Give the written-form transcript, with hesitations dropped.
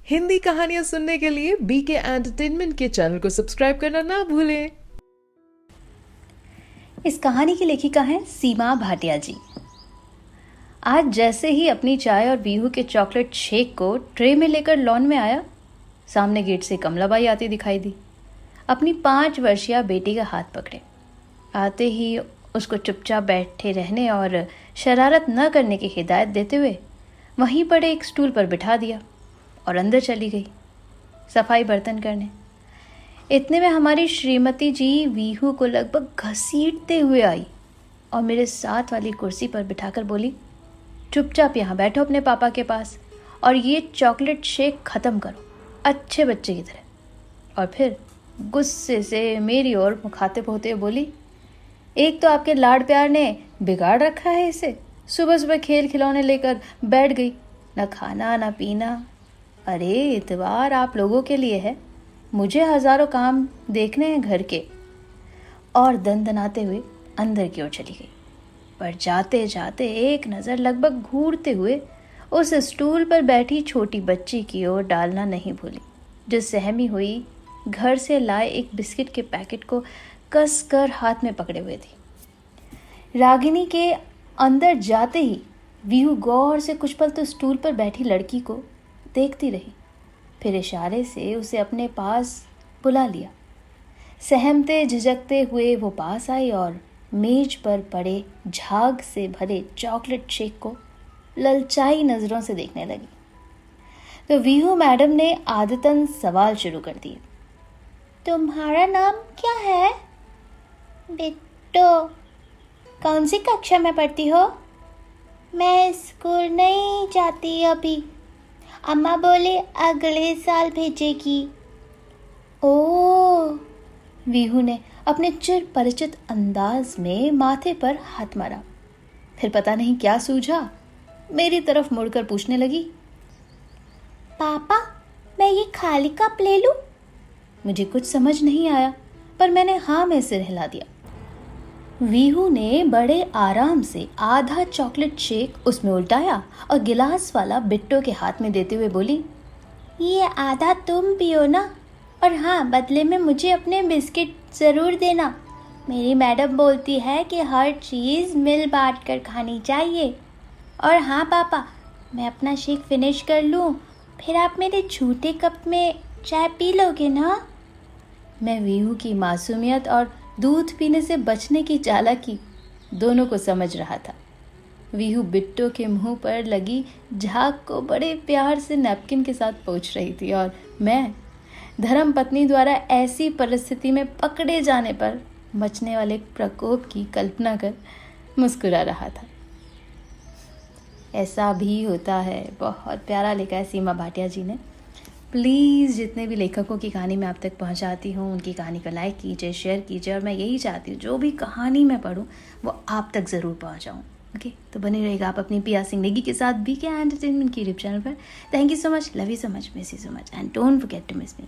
हिंदी कहानियां सुनने के लिए बीके एंटरटेनमेंट के चैनल को सब्सक्राइब करना ना भूलें। इस कहानी की लेखिका हैं सीमा भाटिया जी। आज जैसे ही अपनी चाय और बीहू के चॉकलेट शेक को ट्रे में लेकर लॉन में आया, सामने गेट से कमलाबाई आती दिखाई दी। अपनी 5 वर्षीय बेटी का हाथ पकड़े आते ही उसको चुपचाप बैठे रहने और शरारत न करने की हिदायत देते हुए वहीं पड़े एक स्टूल पर बिठा दिया और अंदर चली गई सफाई बर्तन करने। इतने में हमारी श्रीमती जी वीहू को लगभग घसीटते हुए आई और मेरे साथ वाली कुर्सी पर बिठाकर बोली, चुपचाप यहाँ बैठो अपने पापा के पास और ये चॉकलेट शेक ख़त्म करो अच्छे बच्चे की तरह। और फिर गुस्से से मेरी ओर मुखातिब होते हुए बोली, एक तो आपके लाड प्यार ने बिगाड़ रखा है इसे, सुबह सुबह खेल खिलौने लेकर बैठ गई, न खाना न पीना। अरे इतवार आप लोगों के लिए है, मुझे हजारों काम देखने हैं घर के। और दनदनाते हुए अंदर की ओर चली गई, पर जाते जाते एक नज़र लगभग घूरते हुए उस स्टूल पर बैठी छोटी बच्ची की ओर डालना नहीं भूली, जो सहमी हुई घर से लाए एक बिस्किट के पैकेट को कस कर हाथ में पकड़े हुए थी। रागिनी के अंदर जाते ही वीहू गौर से कुछ पल तो स्टूल पर बैठी लड़की को देखती रही, फिर इशारे से उसे अपने पास बुला लिया। सहमते झिझकते हुए वो पास आई और मेज पर पड़े झाग से भरे चॉकलेट शेक को ललचाई नज़रों से देखने लगी। तो वीहू मैडम ने आदतन सवाल शुरू कर दिए, तुम्हारा नाम क्या है? बिट्टो। कौन सी कक्षा में पढ़ती हो? मैं स्कूल नहीं जाती अभी, अम्मा बोले अगले साल भेजेगी। ओह, वीहू ने अपने चिर परिचित अंदाज में माथे पर हाथ मारा। फिर पता नहीं क्या सूझा, मेरी तरफ मुड़कर पूछने लगी, पापा मैं ये खाली कप ले लूं? मुझे कुछ समझ नहीं आया, पर मैंने हाँ में सिर हिला दिया। वीहू ने बड़े आराम से आधा चॉकलेट शेक उसमें उल्टाया और गिलास वाला बिट्टो के हाथ में देते हुए बोली, ये आधा तुम पियो ना, और हाँ बदले में मुझे अपने बिस्किट ज़रूर देना। मेरी मैडम बोलती है कि हर चीज़ मिल बांट कर खानी चाहिए। और हाँ पापा, मैं अपना शेक फिनिश कर लूँ, फिर आप मेरे छोटे कप में चाय पी लोगे ना? मैं वीहू की मासूमियत और दूध पीने से बचने की चालाकी दोनों को समझ रहा था। वीहू बिट्टो के मुंह पर लगी झाग को बड़े प्यार से नैपकिन के साथ पोंछ रही थी और मैं धर्म पत्नी द्वारा ऐसी परिस्थिति में पकड़े जाने पर मचने वाले प्रकोप की कल्पना कर मुस्कुरा रहा था। ऐसा भी होता है। बहुत प्यारा लिखा है सीमा भाटिया जी ने। प्लीज़ जितने भी लेखकों की कहानी मैं आप तक पहुंचाती हूं, उनकी कहानी को लाइक कीजिए, शेयर कीजिए, और मैं यही चाहती हूँ जो भी कहानी मैं पढूं वो आप तक ज़रूर पहुंचाऊं। ओके, तो बने रहेगा आप अपनी पिया सिंह नेगी के साथ बीके एंटरटेनमेंट की यूट्यूब चैनल पर। Thank you so much, love you so much, miss you so much, and don't forget to miss me.